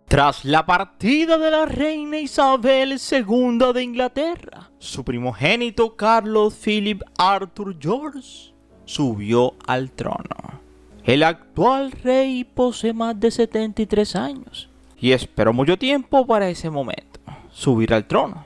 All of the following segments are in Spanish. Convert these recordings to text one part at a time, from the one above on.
Tras la partida de la reina Isabel II de Inglaterra, su primogénito Carlos Philip Arthur George subió al trono. El actual rey posee más de 73 años y esperó mucho tiempo para ese momento, subir al trono,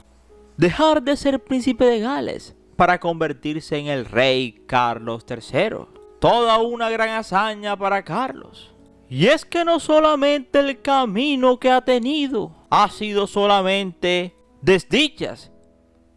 dejar de ser príncipe de Gales para convertirse en el rey Carlos III. Toda una gran hazaña para Carlos. Y es que no solamente el camino que ha tenido ha sido solamente desdichas,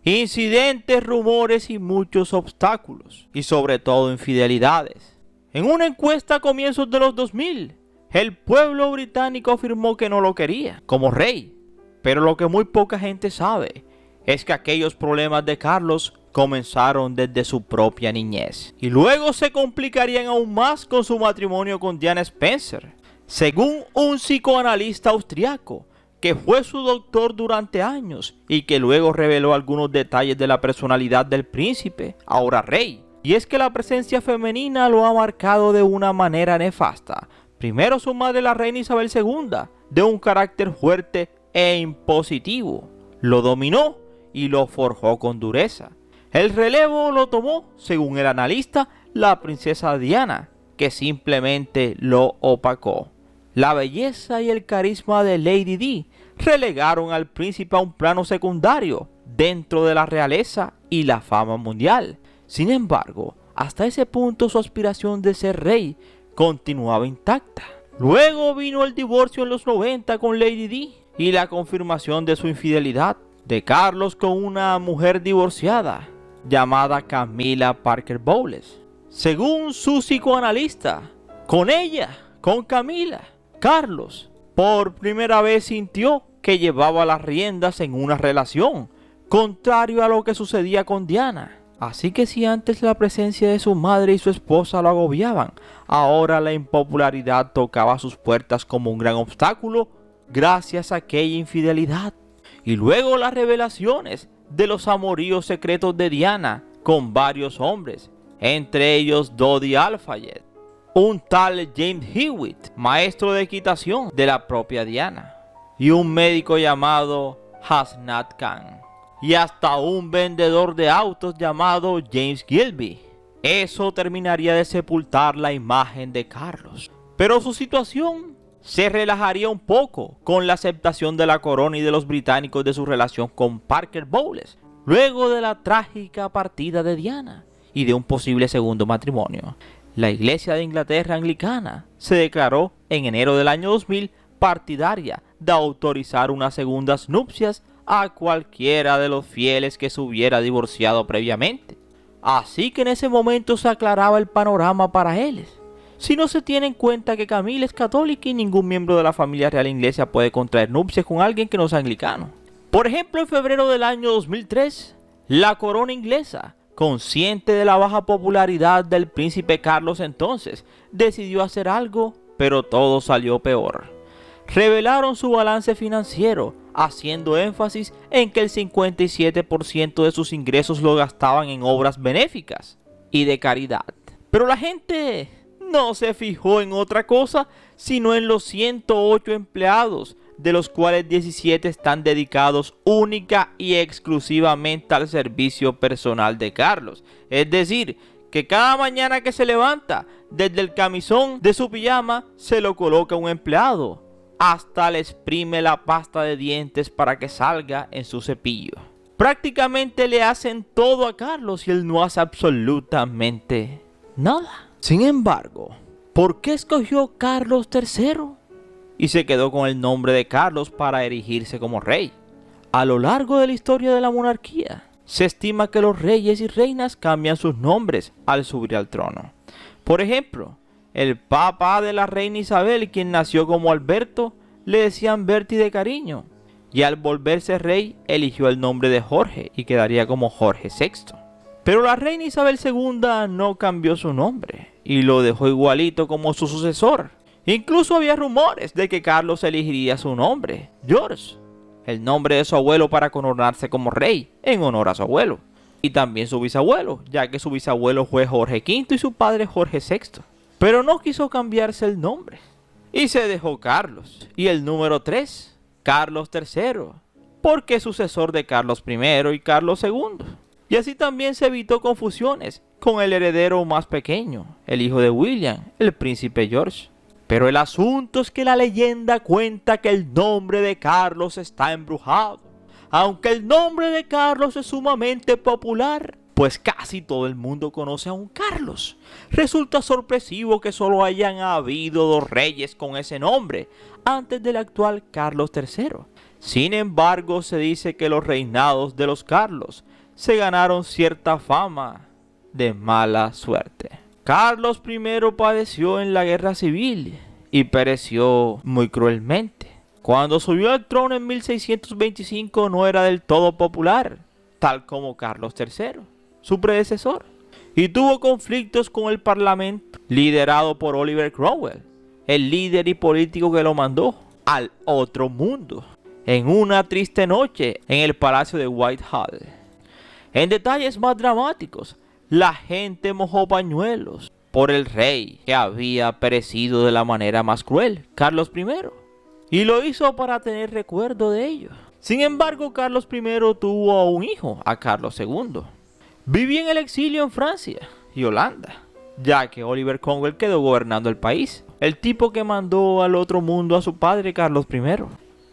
incidentes, rumores y muchos obstáculos, y sobre todo infidelidades. En una encuesta a comienzos de los 2000, el pueblo británico afirmó que no lo quería como rey, pero lo que muy poca gente sabe es que aquellos problemas de Carlos comenzaron desde su propia niñez y luego se complicarían aún más con su matrimonio con Diana Spencer. Según un psicoanalista austriaco que fue su doctor durante años y que luego reveló algunos detalles de la personalidad del príncipe, ahora rey, y es que la presencia femenina lo ha marcado de una manera nefasta. Primero, su madre, la reina Isabel II, de un carácter fuerte e impositivo, lo dominó y lo forjó con dureza. El relevo lo tomó, según el analista, la princesa Diana, que simplemente lo opacó. La belleza y el carisma de Lady Di relegaron al príncipe a un plano secundario dentro de la realeza y la fama mundial. Sin embargo, hasta ese punto su aspiración de ser rey continuaba intacta. Luego vino el divorcio en los 90 con Lady Di y la confirmación de su infidelidad de Carlos con una mujer divorciada llamada Camilla Parker Bowles. Según su psicoanalista, con Camila, Carlos por primera vez sintió que llevaba las riendas en una relación, contrario a lo que sucedía con Diana. Así que si antes la presencia de su madre y su esposa lo agobiaban, ahora la impopularidad tocaba sus puertas como un gran obstáculo gracias a aquella infidelidad. Y luego las revelaciones de los amoríos secretos de Diana con varios hombres, entre ellos Dodi Al-Fayed, un tal James Hewitt, maestro de equitación de la propia Diana, y un médico llamado Hasnat Khan, y hasta un vendedor de autos llamado James Gilby. Eso terminaría de sepultar la imagen de Carlos, pero su situación se relajaría un poco con la aceptación de la corona y de los británicos de su relación con Parker Bowles, luego de la trágica partida de Diana y de un posible segundo matrimonio. La Iglesia de Inglaterra anglicana se declaró en enero del año 2000 partidaria de autorizar unas segundas nupcias a cualquiera de los fieles que se hubiera divorciado previamente. Así que en ese momento se aclaraba el panorama para ellos. Si no se tiene en cuenta que Camila es católica y ningún miembro de la familia real inglesa puede contraer nupcias con alguien que no sea anglicano. Por ejemplo, en febrero del año 2003, la corona inglesa, consciente de la baja popularidad del príncipe Carlos entonces, decidió hacer algo, pero todo salió peor. Revelaron su balance financiero, haciendo énfasis en que el 57% de sus ingresos lo gastaban en obras benéficas y de caridad. Pero la gente no se fijó en otra cosa, sino en los 108 empleados, de los cuales 17 están dedicados única y exclusivamente al servicio personal de Carlos. Es decir, que cada mañana que se levanta, desde el camisón de su pijama, se lo coloca un empleado. Hasta le exprime la pasta de dientes para que salga en su cepillo. Prácticamente le hacen todo a Carlos y él no hace absolutamente nada. Sin embargo, ¿por qué escogió Carlos III? Y se quedó con el nombre de Carlos para erigirse como rey. A lo largo de la historia de la monarquía, se estima que los reyes y reinas cambian sus nombres al subir al trono. Por ejemplo, el papá de la reina Isabel, quien nació como Alberto, le decían Bertie de cariño, y al volverse rey eligió el nombre de Jorge y quedaría como Jorge VI. Pero la reina Isabel II no cambió su nombre y lo dejó igualito como su sucesor. Incluso había rumores de que Carlos elegiría su nombre, George, el nombre de su abuelo, para coronarse como rey en honor a su abuelo. Y también su bisabuelo, ya que su bisabuelo fue Jorge V y su padre Jorge VI. Pero no quiso cambiarse el nombre. y se dejó Carlos. Y el número 3, Carlos III, porque es sucesor de Carlos I y Carlos II. Y así también se evitó confusiones con el heredero más pequeño, el hijo de William, el príncipe George. Pero el asunto es que la leyenda cuenta que el nombre de Carlos está embrujado. Aunque el nombre de Carlos es sumamente popular, pues casi todo el mundo conoce a un Carlos. Resulta sorpresivo que solo hayan habido 2 reyes con ese nombre antes del actual Carlos III. Sin embargo, se dice que los reinados de los Carlos se ganaron cierta fama de mala suerte. Carlos I padeció en la guerra civil y pereció muy cruelmente. Cuando subió al trono en 1625 no era del todo popular, tal como Carlos III, su predecesor, y tuvo conflictos con el parlamento liderado por Oliver Cromwell, el líder y político que lo mandó al otro mundo, en una triste noche en el palacio de Whitehall. En detalles más dramáticos, la gente mojó pañuelos por el rey que había perecido de la manera más cruel, Carlos I, y lo hizo para tener recuerdo de ello. Sin embargo, Carlos I tuvo un hijo, a Carlos II. Vivía en el exilio en Francia y Holanda, ya que Oliver Cromwell quedó gobernando el país, el tipo que mandó al otro mundo a su padre Carlos I.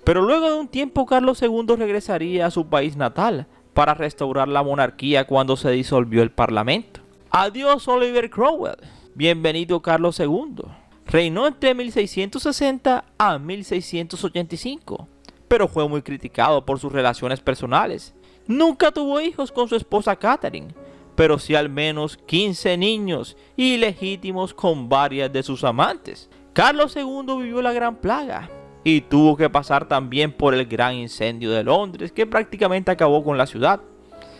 Pero luego de un tiempo Carlos II regresaría a su país natal para restaurar la monarquía cuando se disolvió el parlamento. Adiós Oliver Cromwell, bienvenido Carlos II. Reinó entre 1660 a 1685, pero fue muy criticado por sus relaciones personales. Nunca tuvo hijos con su esposa Catherine, pero sí al menos 15 niños ilegítimos con varias de sus amantes. Carlos II vivió la Gran Plaga y tuvo que pasar también por el gran incendio de Londres que prácticamente acabó con la ciudad.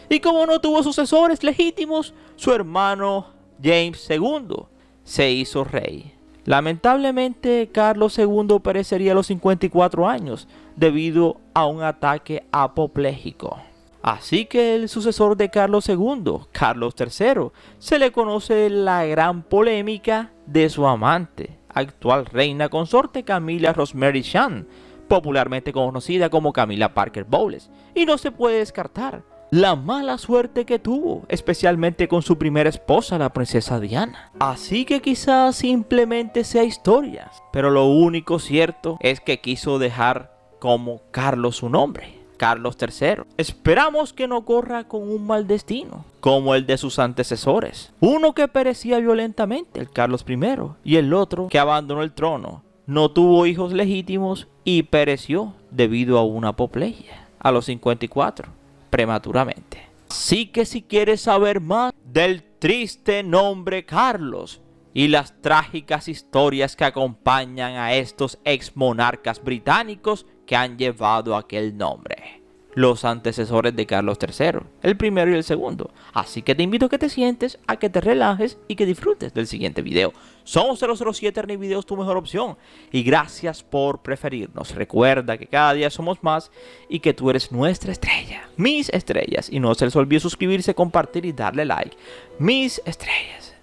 Y como no tuvo sucesores legítimos, su hermano James II se hizo rey. Lamentablemente, Carlos II perecería a los 54 años debido a un ataque apopléjico. Así que el sucesor de Carlos II, Carlos III, se le conoce la gran polémica de su amante, actual reina consorte Camilla Rosemary Shan, popularmente conocida como Camilla Parker Bowles, y no se puede descartar la mala suerte que tuvo, especialmente con su primera esposa, la princesa Diana. Así que quizás simplemente sea historia, pero lo único cierto es que quiso dejar como Carlos su nombre, Carlos III. Esperamos que no corra con un mal destino, como el de sus antecesores. Uno que perecía violentamente, el Carlos I, y el otro que abandonó el trono. No tuvo hijos legítimos y pereció debido a una apoplejía a los 54. Prematuramente. Así que si quieres saber más del triste nombre Carlos y las trágicas historias que acompañan a estos ex monarcas británicos que han llevado aquel nombre, los antecesores de Carlos III, el primero y el segundo. Así que te invito a que te sientes, a que te relajes y que disfrutes del siguiente video. Somos 007 Ernie Videos, tu mejor opción, y gracias por preferirnos. Recuerda que cada día somos más y que tú eres nuestra estrella, mis estrellas, y no se les olvide suscribirse, compartir y darle like. Mis estrellas.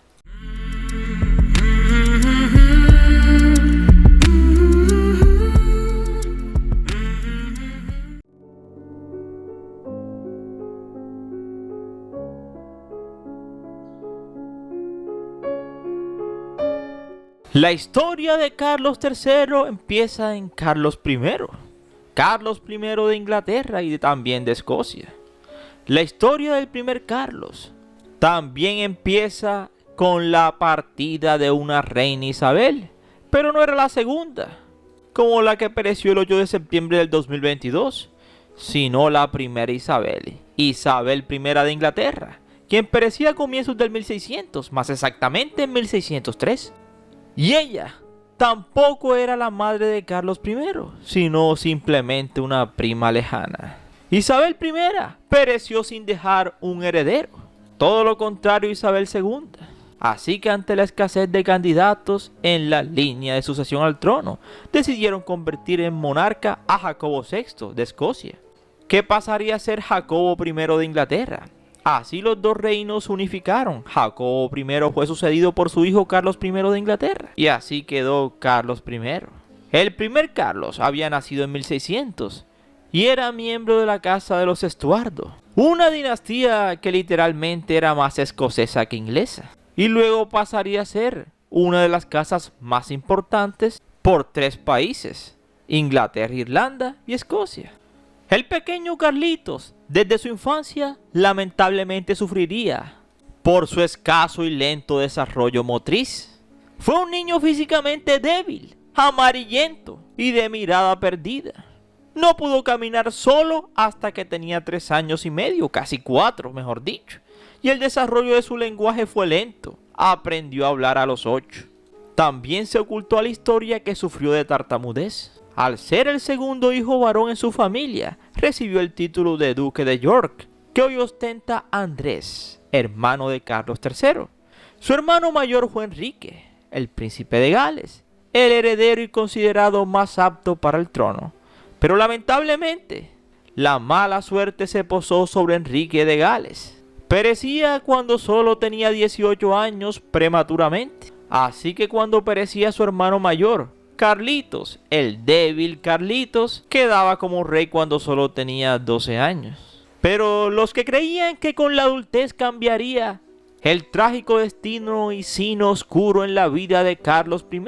La historia de Carlos III empieza en Carlos I, Carlos I de Inglaterra y también de Escocia. La historia del primer Carlos también empieza con la partida de una reina Isabel, pero no era la segunda, como la que pereció el 8 de septiembre del 2022, sino la primera Isabel, Isabel I de Inglaterra, quien perecía a comienzos del 1600, más exactamente en 1603. Y ella tampoco era la madre de Carlos I, sino simplemente una prima lejana. Isabel I pereció sin dejar un heredero. Todo lo contrario Isabel II. Así que ante la escasez de candidatos en la línea de sucesión al trono, decidieron convertir en monarca a Jacobo VI de Escocia, que pasaría a ser Jacobo I de Inglaterra. Así los dos reinos se unificaron. Jacobo I fue sucedido por su hijo Carlos I de Inglaterra, y así quedó Carlos I. El primer Carlos había nacido en 1600 y era miembro de la Casa de los Estuardo, una dinastía que literalmente era más escocesa que inglesa, y luego pasaría a ser una de las casas más importantes por 3 países: Inglaterra, Irlanda y Escocia. El pequeño Carlitos, desde su infancia, lamentablemente sufriría por su escaso y lento desarrollo motriz. Fue un niño físicamente débil, amarillento y de mirada perdida. No pudo caminar solo hasta que tenía 3 años y medio, casi 4, mejor dicho, y el desarrollo de su lenguaje fue lento. Aprendió a hablar a los 8. También se ocultó a la historia que sufrió de tartamudez. Al ser el segundo hijo varón en su familia, recibió el título de Duque de York, que hoy ostenta Andrés, hermano de Carlos III. Su hermano mayor fue Enrique, el príncipe de Gales, el heredero y considerado más apto para el trono. Pero lamentablemente, la mala suerte se posó sobre Enrique de Gales. Perecía cuando solo tenía 18 años prematuramente. Así que cuando perecía su hermano mayor, Carlitos, el débil Carlitos, quedaba como rey cuando solo tenía 12 años. Pero los que creían que con la adultez cambiaría el trágico destino y sino oscuro en la vida de Carlos I,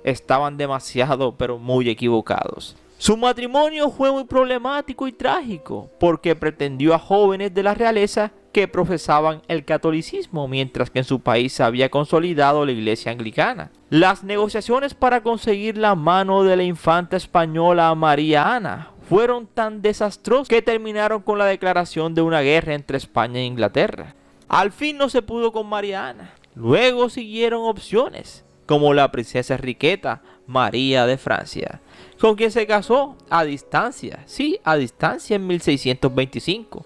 estaban demasiado pero muy equivocados. Su matrimonio fue muy problemático y trágico porque pretendió a jóvenes de la realeza que profesaban el catolicismo, mientras que en su país se había consolidado la iglesia anglicana. Las negociaciones para conseguir la mano de la infanta española María Ana fueron tan desastrosas que terminaron con la declaración de una guerra entre España e Inglaterra. Al fin no se pudo con María Ana. Luego siguieron opciones, como la princesa Enriqueta María de Francia, con quien se casó a distancia, en 1625.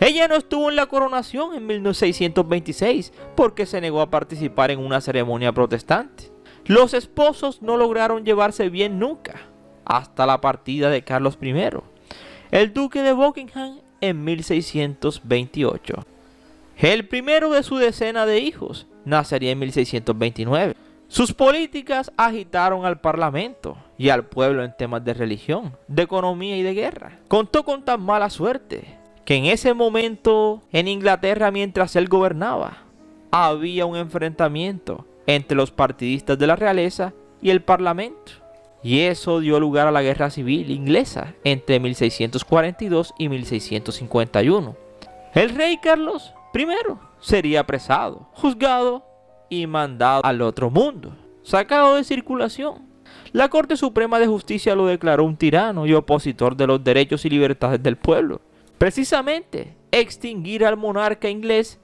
Ella no estuvo en la coronación en 1626 porque se negó a participar en una ceremonia protestante. Los esposos no lograron llevarse bien nunca, hasta la partida de Carlos I, el duque de Buckingham, en 1628. El primero de su decena de hijos nacería en 1629. Sus políticas agitaron al parlamento y al pueblo en temas de religión, de economía y de guerra. Contó con tan mala suerte que en ese momento en Inglaterra, mientras él gobernaba, había un enfrentamiento entre los partidistas de la realeza y el parlamento. Y eso dio lugar a la guerra civil inglesa entre 1642 y 1651. El rey Carlos I sería apresado, juzgado y mandado al otro mundo, sacado de circulación. La Corte Suprema de Justicia lo declaró un tirano y opositor de los derechos y libertades del pueblo. Precisamente, extinguir al monarca inglés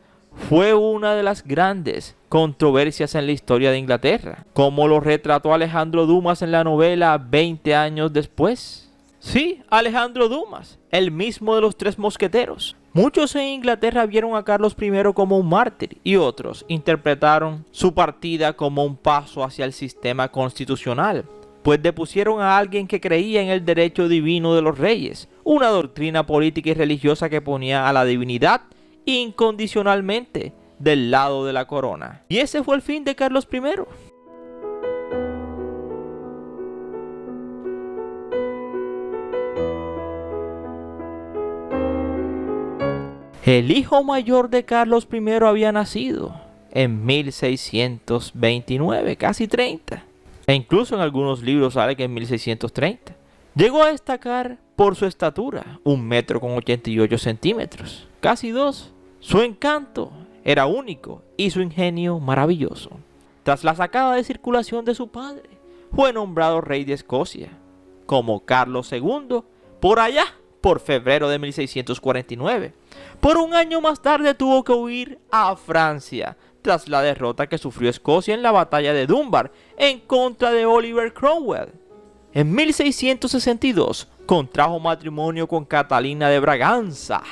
fue una de las grandes controversias en la historia de Inglaterra, como lo retrató Alejandro Dumas en la novela 20 años después. Sí, Alejandro Dumas, el mismo de los 3 mosqueteros. Muchos en Inglaterra vieron a Carlos I como un mártir y otros interpretaron su partida como un paso hacia el sistema constitucional, pues depusieron a alguien que creía en el derecho divino de los reyes, una doctrina política y religiosa que ponía a la divinidad incondicionalmente del lado de la corona. Y ese fue el fin de Carlos I. El hijo mayor de Carlos I había nacido en 1629, casi 30. E incluso en algunos libros sale que en 1630. Llegó a destacar por su estatura, 1,88 m, casi 2. Su encanto era único y su ingenio maravilloso. Tras la sacada de circulación de su padre, fue nombrado rey de Escocia, como Carlos II, por allá, por febrero de 1649. Por un año más tarde tuvo que huir a Francia, tras la derrota que sufrió Escocia en la batalla de Dunbar en contra de Oliver Cromwell. En 1662 contrajo matrimonio con Catalina de Braganza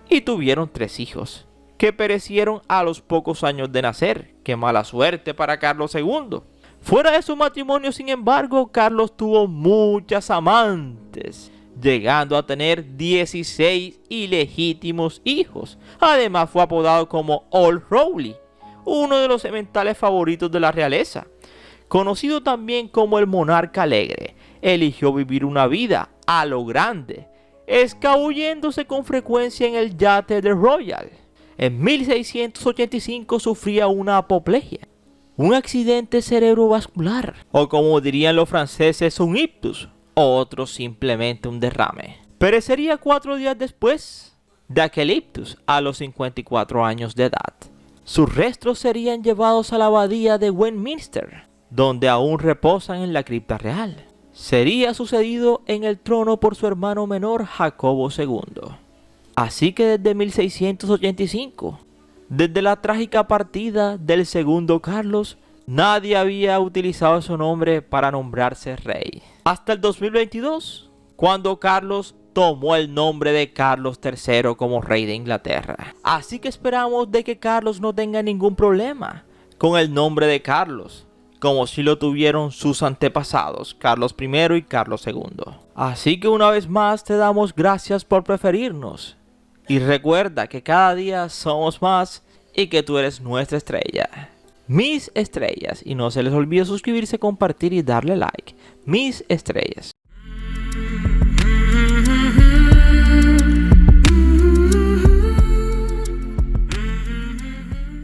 y tuvieron 3 hijos, que perecieron a los pocos años de nacer. ¡Qué mala suerte para Carlos II! Fuera de su matrimonio, sin embargo, Carlos tuvo muchas amantes, llegando a tener 16 ilegítimos hijos. Además fue apodado como Old Rowley, uno de los sementales favoritos de la realeza. Conocido también como el monarca alegre, eligió vivir una vida a lo grande, escabulléndose con frecuencia en el yate de Royal. En 1685 sufría una apoplejía, un accidente cerebrovascular, o como dirían los franceses, un ictus, o otros simplemente un derrame. Perecería 4 días después de aquel ictus, a los 54 años de edad. Sus restos serían llevados a la abadía de Westminster, donde aún reposan en la cripta real. Sería sucedido en el trono por su hermano menor Jacobo II. Así que desde 1685, desde la trágica partida del segundo Carlos, nadie había utilizado su nombre para nombrarse rey. Hasta el 2022, cuando Carlos tomó el nombre de Carlos III como rey de Inglaterra. Así que esperamos de que Carlos no tenga ningún problema con el nombre de Carlos, como si lo tuvieron sus antepasados, Carlos I y Carlos II. Así que una vez más te damos gracias por preferirnos. Y recuerda que cada día somos más y que tú eres nuestra estrella. Mis estrellas. Y no se les olvide suscribirse, compartir y darle like. Mis estrellas.